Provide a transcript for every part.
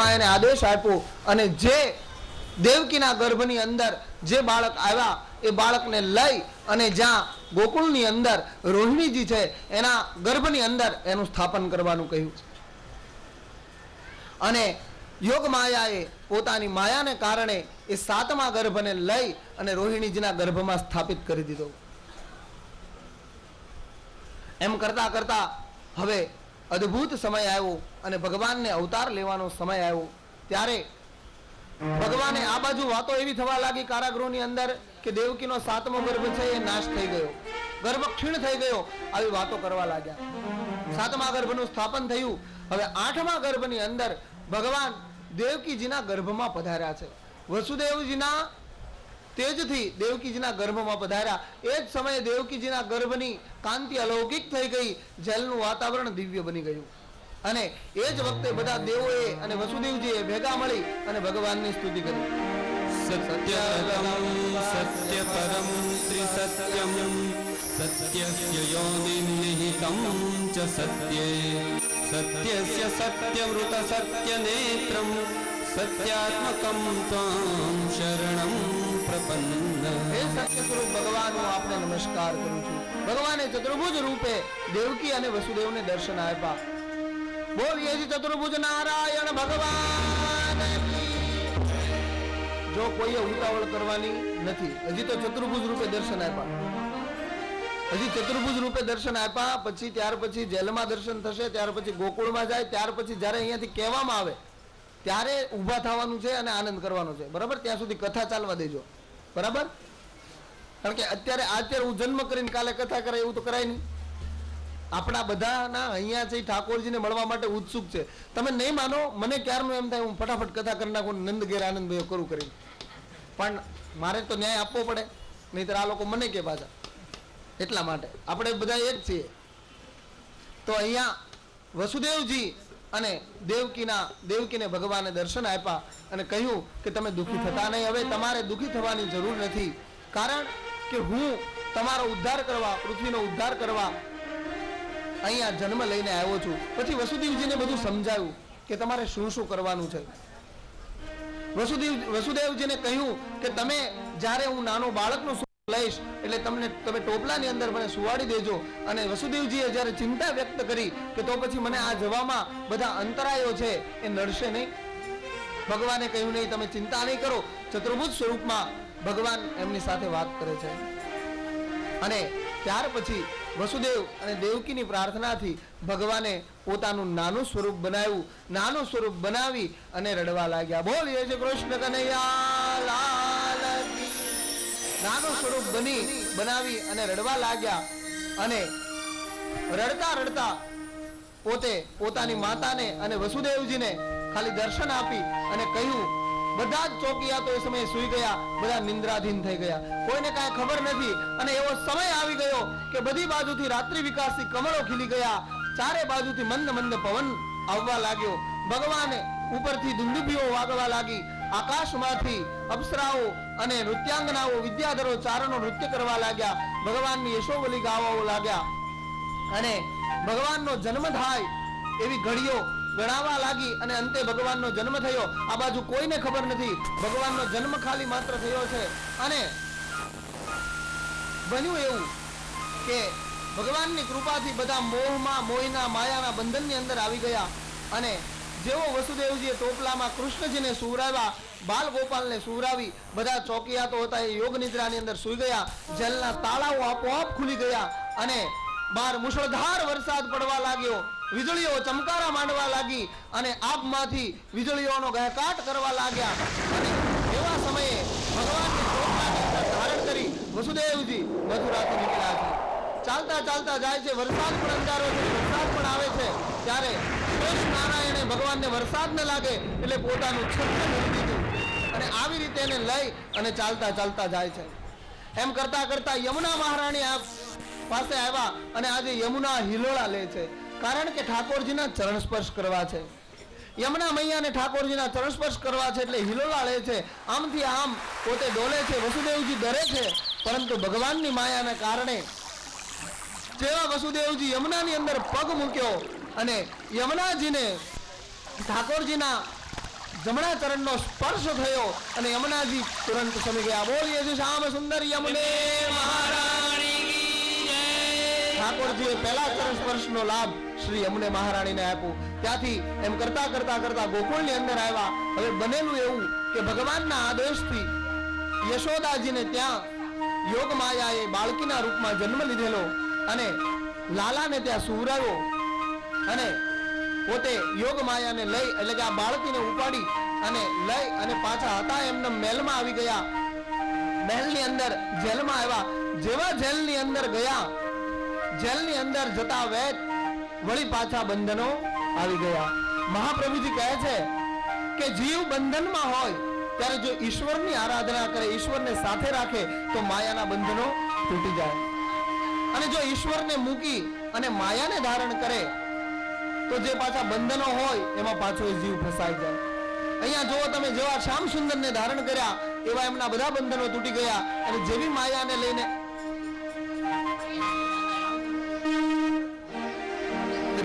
યોગમાયાને આદેશ આપ્યો અને જે દેવકીના ગર્ભની અંદર જે બાળક આવ્યા એ બાળકને લઈ અને જ્યાં ગોકુળની અંદર રોહિણીજી છે એના ગર્ભની અંદર એનું સ્થાપન કરવાનું કહ્યું. અને યોગમાયાએ પોતાની માયાને કારણે એ 7મા ગર્ભને લઈ અને રોહિણીજીના ગર્ભમાં સ્થાપિત કરી દીધો. એમ કરતા કરતા હવે અદ્ભુત સમય આવ્યો અને ભગવાનને અવતાર લેવાનો સમય આવ્યો. ત્યારે ભગવાને આ બાજુ વાતો એવી થવા લાગી કારાગૃહની અંદર કે દેવકીનો 7મો ગર્ભ છે એ નાશ થઈ ગયો, ગર્ભ ક્ષીણ થઈ ગયો, આવી વાતો કરવા લાગ્યા. 7મા ગર્ભનું સ્થાપન થયું. હવે 8મા ગર્ભની અંદર ભગવાન દેવકીજીના ગર્ભમાં પધાર્યા છે. વસુદેવજીના તેજથી દેવકીજીના ગર્ભમાં પધાર્યા. એ જ સમયે દેવકીજીના ગર્ભની કાંતિ અલૌકિક થઈ ગઈ, જલનું વાતાવરણ દિવ્ય બની ગયું. અને એ જ વખતે બધા દેવોએ અને વસુદેવજીએ ભેગા મળી અને ભગવાનની સ્તુતિ કરી. સત્ય પરમ ત્રિસત્યમ સત્યસ્ય યોનિનિહિતમ ચ સત્યે સત્યસ્ય સત્યવૃત સત્યનેત્રમ સત્યાત્મકમ ત્વામ શરણમ પ્રપન્ન. હે સત્ય સ્વરૂપ ભગવાન, હું આપને નમસ્કાર કરું છું. ભગવાને ચતુર્ભુજ રૂપે દેવકી અને વસુદેવને દર્શન આપ્યા. બોલીએ છીએ ચતુર્ભુજ નારાયણ ભગવાન. જો કોઈએ ઉતાવળ કરવાની નથી. હજી તો ચતુર્ભુજ રૂપે દર્શન આપ્યા. હજી ચતુર્ભુજ રૂપે દર્શન આપ્યા પછી ત્યાર પછી જેલમાં દર્શન થશે, ત્યાર પછી ગોકુળમાં જાય, ત્યાર પછી જ્યારે અહીંયાથી કહેવામાં આવે ત્યારે ઊભા થવાનું છે અને આનંદ કરવાનો છે. બરાબર? ત્યાં સુધી કથા ચાલવા દેજો. બરાબર? કારણ કે અત્યારે હું જન્મ કરીને કાલે કથા કરે એવું તો કરાય નહીં. આપણા બધાના અહીંયા છે ઠાકોરજીને મળવા માટે ઉત્સુક છે. તમે નહીં માનો, મને ક્યારનું એમ થાય હું ફટાફટ કથા કરી નાખું, નંદ ઘેર આનંદ ભાઈ કરું કરીને. પણ મારે તો ન્યાય આપવો પડે, નહીંતર આ લોકો મને કે પાછા. એટલા માટે આપણે બધા એક છીએ. તો અહીંયા વસુદેવજી અને દેવકીને ભગવાને દર્શન આપ્યા અને કહ્યું કે તમે દુઃખી થતા નહીં. હવે તમારે દુઃખી થવાની જરૂર નથી, કારણ કે હું તમારો ઉદ્ધાર કરવા, પૃથ્વીનો ઉદ્ધાર કરવા અહીંયા જન્મ લઈને આવ્યો છું. પછી વસુદેવજીને બધું સમજાવ્યું કે તમારે શું શું કરવાનું છે. વસુદેવજીને કહ્યું કે તમે જ્યારે હું નાનો બાળકનું લઈશ એટલે તમે ટોપલાની અંદર મને સુવાડી દેજો. અને વસુદેવજીએ જ્યારે ચિંતા વ્યક્ત કરી કે તો પછી મને આ જવામાં બધા અંતરાયો છે એ નડશે નહીં. ભગવાને કહ્યું નહીં, તમે ચિંતા નહીં કરો. ચતુર્ભુજ સ્વરૂપમાં ભગવાન એમની સાથે વાત કરે છે. અને ત્યાર પછી વસુદેવ અને દેવકીની પ્રાર્થનાથી ભગવાને પોતાનું નાનું સ્વરૂપ બનાવ્યું. નાનું સ્વરૂપ બનાવી અને રડવા લાગ્યા. બોલીએ છે કૃષ્ણ કનૈયા લાલ કી. નાનું સ્વરૂપ બનાવી અને રડવા લાગ્યા. અને રડતા રડતા પોતે પોતાની માતાને અને વસુદેવજીને ખાલી દર્શન આપી અને કહ્યું. બધા જ ચોકિયાતો એ સમયે સૂઈ ગયા, બધા નિંદ્રાધીન થઈ ગયા, કોઈને કાંઈ ખબર નથી. અને એવો સમય આવી ગયો કે બધી બાજુથી રાત્રિ વિકાસી કમળો ખીલી ગયા, ચારે બાજુથી મંદ મંદ પવન આવવા લાગ્યો. ભગવાને ઉપરથી દુંદુભીઓ વાગવા લાગી. આકાશમાંથી અપ્સરાઓ અને નૃત્યાંગનાઓ, વિદ્યાધરો ચારણો નૃત્ય કરવા લાગ્યા. ભગવાનની યશોવલી ગાવા લાગ્યા. અને ભગવાનનો જન્મ થાય એવી ઘડીઓ ગણાવા લાગી. અને અંતે ભગવાનનો જન્મ થયો. આ બાજુ કોઈને ખબર નથી, ભગવાનનો જન્મ ખાલી માત્ર થયો છે. અને બન્યું એવું કે ભગવાનની કૃપાથી બધા મોહના માયાના બંધનની અંદર આવી ગયા. અને જેવો વસુદેવજીએ ટોપલામાં કૃષ્ણજીને સુવરાવ્યા, બાલ ગોપાલને સુવરાવી, બધા ચોકિયાતો હતા એ યોગ નિદ્રાની અંદર સૂઈ ગયા. જેલના તાળાઓ આપોઆપ ખુલી ગયા અને બહાર મુશળધાર વરસાદ પડવા લાગ્યો. વીજળીઓ ચમકારા માંડવા લાગી અને આબમાંથી વીજળીઓનો ગહેકાટ કરવા લાગ્યા. અને એવા સમયે ભગવાનની ટોપલાની અંદર ધારણ કરી વસુદેવજી મથુરાથી નીકળ્યા છે. ચાલતા ચાલતા જાય છે. વરસાદ પણ અંધારો છે, વરસાદ પણ આવે છે. ત્યારે શ્રેષ્ઠ નારાયણે ભગવાનને વરસાદ ન લાગે એટલે પોતાનું છત્ર મેળવી દીધું અને આવી રીતે એને લઈ અને ચાલતા ચાલતા જાય છે. એમ કરતા કરતા યમુના મહારાણી પાસે આવ્યા અને આજે યમુના હિલોળા લે છે, કારણ કે ઠાકોરજીના ચરણ સ્પર્શ કરવા છે. યમુના મૈયાને ઠાકોરજીના ચરણ સ્પર્શ કરવા છે એટલે હિલોળા લે છે. આમથી આમ પોતે ડોલે છે. વસુદેવજી ડરે છે, પરંતુ ભગવાનની માયાના કારણે જેવા વસુદેવજી યમુનાની અંદર પગ મૂક્યો અને યમુનાજીને ઠાકોરજીના જમણા ચરણનો સ્પર્શ થયો અને યમુનાજી તુરંત સમી ગયા. બોલીએ છે શ્યામ સુંદર યમુને મહારાણી કી જય. ઠાકોરજીએ પહેલા ચરણ સ્પર્શનો લાભ શ્રી યમુને મહારાણીને આપ્યો. ત્યાંથી એમ કરતા કરતા કરતા ગોકુળની અંદર આવ્યા. હવે બનેલું એવું કે ભગવાનના આદેશથી યશોદાજીને ત્યાં યોગ માયાએ બાળકીના રૂપમાં જન્મ લીધેલો અને લાલાને ત્યાં સુવરાવ્યો અને પોતે યોગ માયાને લઈ એટલે કે આ બાળકીને ઉપાડી અને લઈ અને પાછા હતા એમના મહેલમાં આવી ગયા. મહેલની અંદર જેલમાં આવ્યા. જેવા જેલની અંદર ગયા, જેલની અંદર જતા વેત વળી પાછા બંધનો આવી ગયા. મહાપ્રભુજી કહે છે કે જીવ બંધનમાં હોય ત્યારે જો ઈશ્વરની આરાધના કરે, ઈશ્વરને સાથે રાખે તો માયાના બંધનો તૂટી જાય. અને જો ઈશ્વરને મૂકી અને માયાને ધારણ કરે તો જે પાછા બંધનો હોય એમાં પાછો એ જીવ ફસાઈ જાય. અહીંયા જો તમે જેવા શ્યામ સુંદરને ધારણ કર્યા એવા એમના બધા બંધનો તૂટી ગયા અને જેવી માયાને લઈને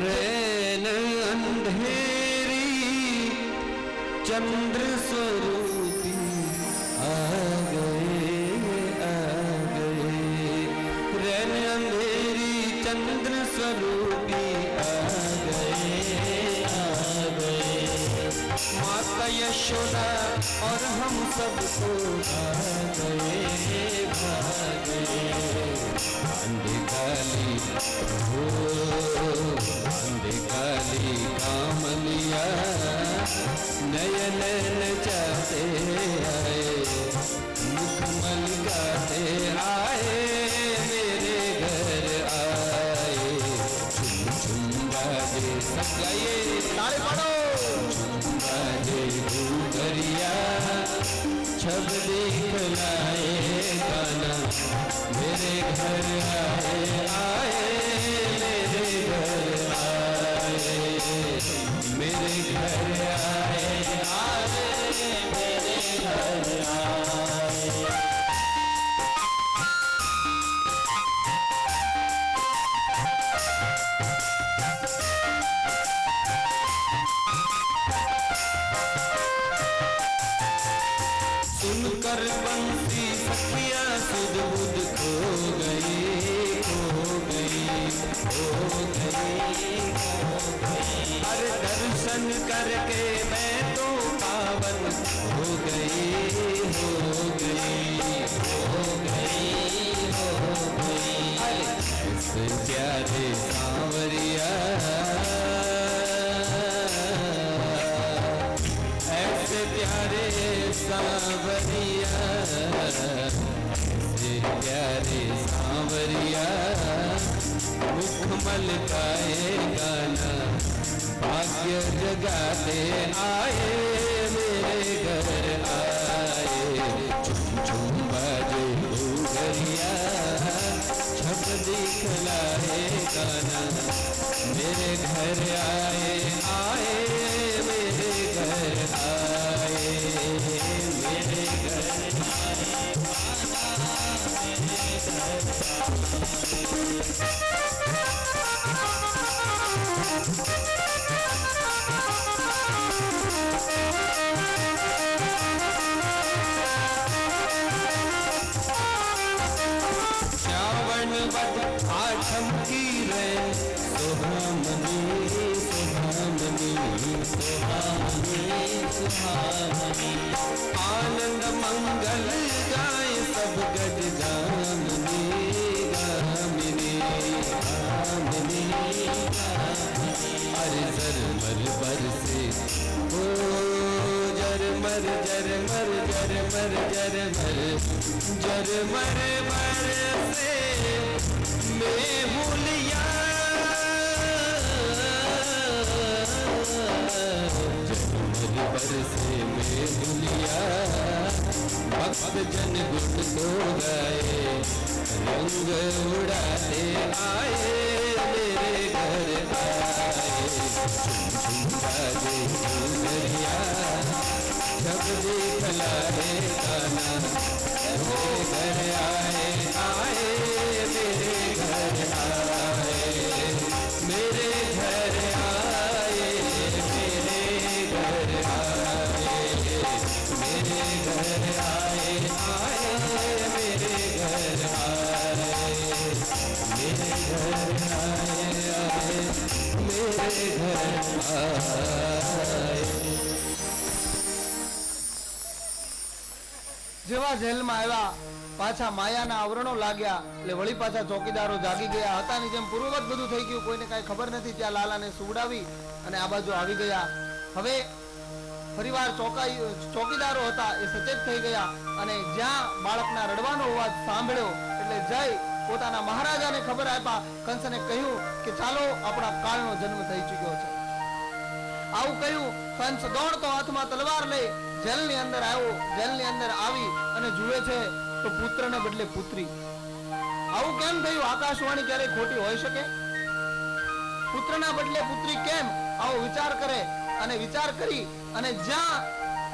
रैन अंधेरी चंद्र स्वरूपी आ गए रैन अंधेरी चंद्र स्वरूपी आ गए माता यशोदा और हम सबको भागे अंधकाली अंधकाली कामलिया नयन नचाते आए मुखमल गाते आए मेरे घर आए झुम झुम बाजे सगाए ताली पाडो बाजे घूघरिया छब दिखलाए गाना मेरे घर आए मेरे घर आए मेरे घर आए मेरे घर आए. सुनकर बंसी सखियां सुध बुध खो गई अरे दर्शन करके मैं तो पावन हो गई अरे इस प्यारे सांवरिया ऐसे प्यारे सांवरिया प्यारे सांवरिया मुखमल गाए गाना भाग्य जगाते आए मेरे घर आए झुम झुम बाजे घूघरिया छप दिखलाए गाना मेरे घर आए मेरे घर आए मेरे घर श्रावण वध आठम की रे सुहामनी आनंद मंगल गाए सब गज गामिनी अरे जरमर बरसे ओ जरमर जरमर जरमर जरमर जरमर बरसे मैं भूलिया जरमर बरसे मैं भूलिया भक्त जन गुट को गाए रंग उड़ाते आए मेरे घर आए झुम बाजे घूघरिया जब दिखलाए गाना मेरे घर आए मेरे घर आए मेरे घर आए मेरे घर आए જેવા જેલમાં આવ્યા પાછા માયાના આવરણો લાગ્યા એટલે વળી પાછા ચોકીદારો જાગી ગયા હતાની જેમ પૂર્વવત બધું થઈ ગયું, કોઈને કાંઈ ખબર નથી. ત્યાં લાલાને સુવડાવી અને આ બાજુ આવી ગયા. હવે ફરીવાર ચોકીદારો હતા એ સચેત થઈ ગયા અને જ્યાં બાળકના રડવાનો અવાજ સાંભળ્યો એટલે જઈ પોતાના મહારાજાને ખબર આપ્યા. કંસને કહ્યું કે ચાલો આપણા કાળનો જન્મ થઈ ચૂક્યો છે. આવું કહ્યું કંસ દોડતો હાથમાં તલવાર લઈ જેલની અંદર આવ્યો. જેલની અંદર આવી અને જુએ છે તો પુત્રને બદલે પુત્રી. આવું કેમ થયું? આકાશવાણી ક્યારેય ખોટી હોઈ શકે? પુત્રના બદલે પુત્રી કેમ? આવો વિચાર કરે અને વિચાર કરી અને જ્યાં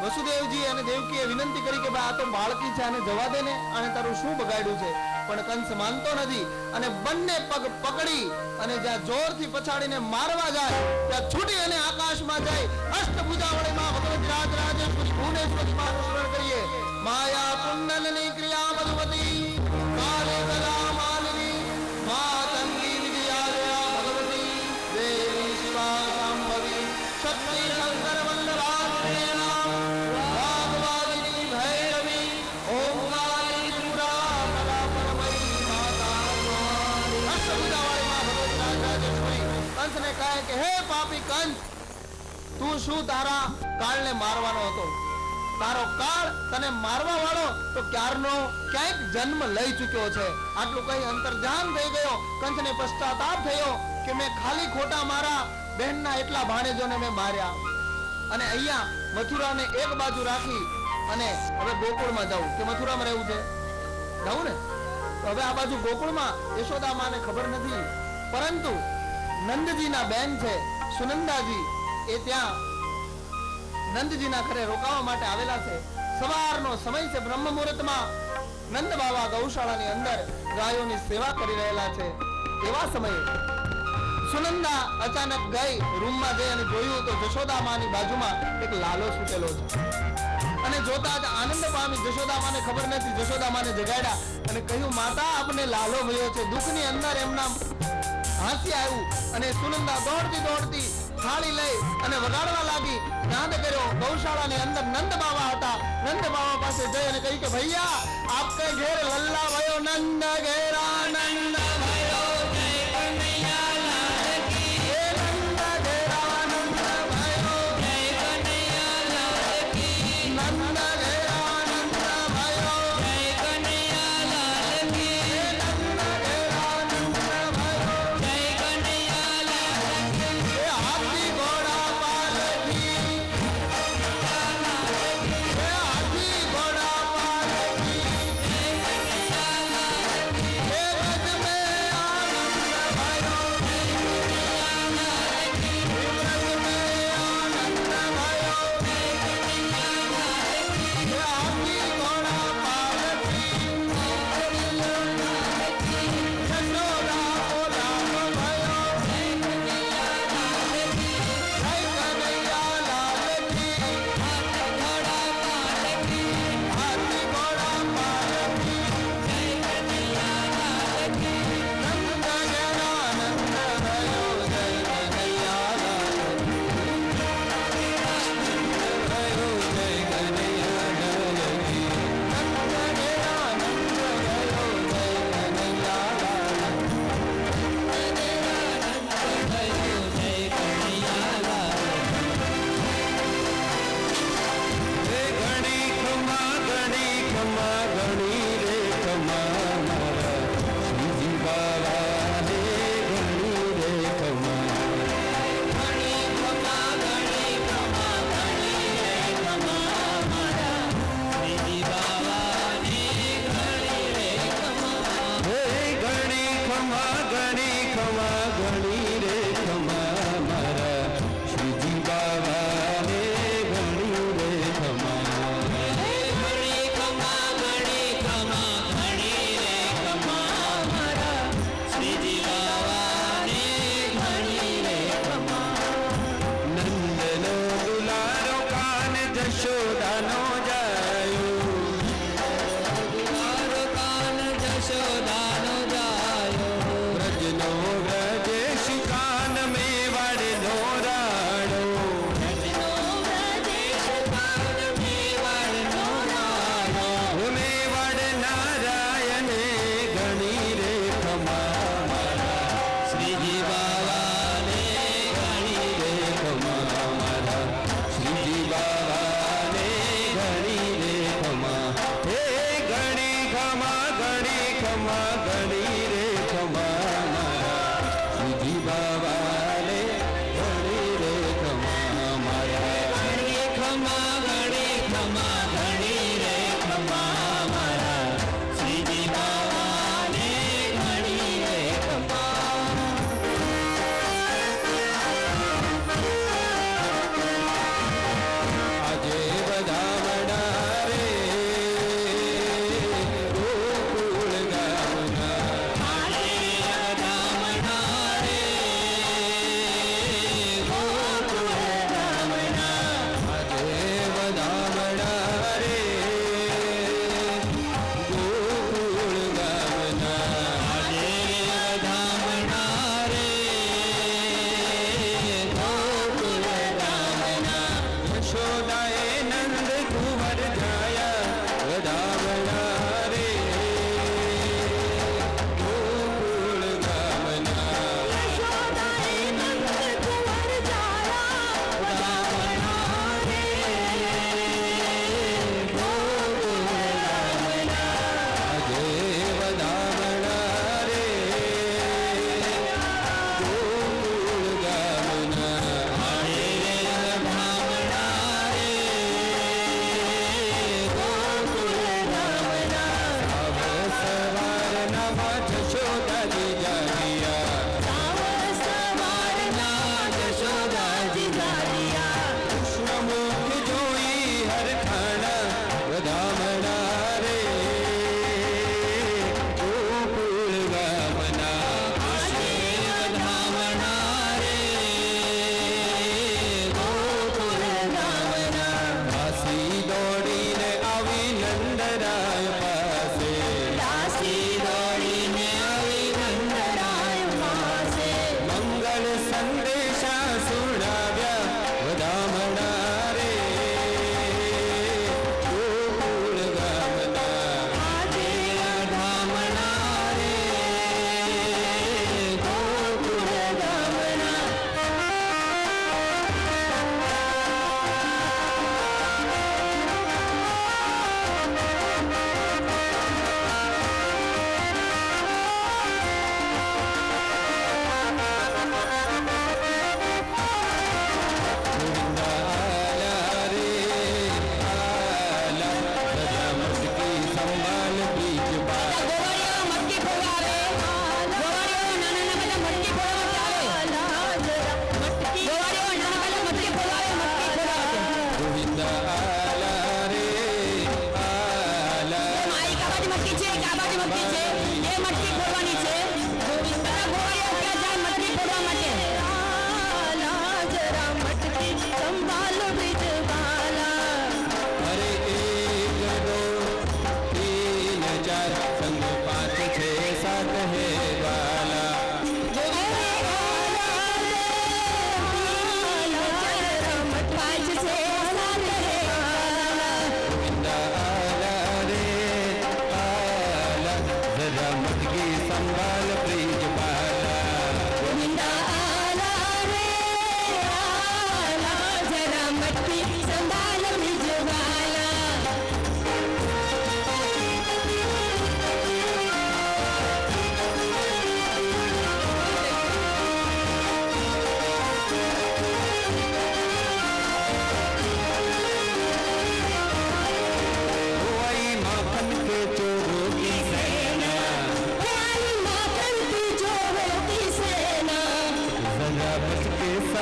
વસુદેવજી અને દેવકીએ વિનંતી કરી કે ભાઈ આ તો બાળકી છે, આને જવા દે ને, આને તારું શું બગાડ્યું છે? પણ કંસ માનતો નથી અને બંને પગ પકડી અને જ્યાં જોરથી પછાડીને મારવા જાય ત્યાં છૂટી અને આકાશમાં જાય. અષ્ટભુજા વડે માં ભગવતી રાજરાજેશ્વરી ભુવનેશ્વરી માં સ્મરણ કરીએ. માયા કુંડલની ક્રિયા મધુમતી કાલે કલા માલિની માતંગી વિજયા ભગવતી દેવી શિવા શાંભવી શક્તિ શંકર વલ્લભા ભાગવાદિની ભૈરવી ઓમકારી ત્રિપુરા કલા પરમૈ માતા અષ્ટભુજાવાળી માં ભગવતી રાજરાજેશ્વરી કંસને કહે કે હે પાપી કંસ, તું શું તારા કાળને મારવાનો હતો? તારો કાળ તને મારવા વાળો તો ક્યારનો ક્યાંક જન્મ લઈ ચૂક્યો છે. આટલું કઈ અંતર્ધ્યાન થઈ ગયો. કંસને પશ્ચાતાપ થયો કે મેં ખાલી ખોટા મારા બહેનના એટલા ભાણેજોને મેં માર્યા અને અહીંયા મથુરાને એક બાજુ રાખી અને હવે ગોકુળમાં જાઉં કે મથુરામાં રહેવું છે, જાઉં ને તો હવે આ બાજુ ગોકુળમાં યશોદા માને ખબર નથી, પરંતુ નંદજીના બેન છે સુનંદાજી, એ ત્યાં નંદજીના ઘરે રોકાવા માટે આવેલા છે. સવારનો સમય છે, બ્રહ્મ મુહૂર્તમાં નંદ બાવા ગૌશાળાની અંદર ગાયોની સેવા કરી રહેલા છે. એવા સમયે સુનંદા અચાનક ગઈ રૂમમાં જઈ અને જોયું તો જશોદામાની બાજુમાં એક લાલો સૂતેલો છે અને જોતા જ આનંદ પામી. જશોદામાને ખબર નથી. જશોદામાને જગાડ્યા અને કહ્યું, માતા આપને લાલો ભયો છે. દુઃખની અંદર એમના હાસ્ય આવ્યું અને સુનંદા દોડતી દોડતી થાળી લઈ અને વગાડવા લાગી. નાદ કર્યો. ગૌશાળાની અંદર નંદ બાવા હતા. નંદ બાવા પાસે જઈ અને કહ્યું કે ભૈયા આપકે ઘેર લલ્લા ભયો નંદ ઘેરા નંદ ભયો જય કનૈયા લાલ કી હે નંદ ઘેરા નંદ ભયો જય કનૈયા લાલ કી નંદ ઘેરા નંદ ભયો જય કનૈયા લાલ કી હે નંદ ઘેરા નંદ ભયો જય કનૈયા લાલ કી હે હાથી ઘોડા પાલકી હે હાથી ઘોડા પાલકી હે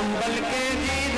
संभल के जी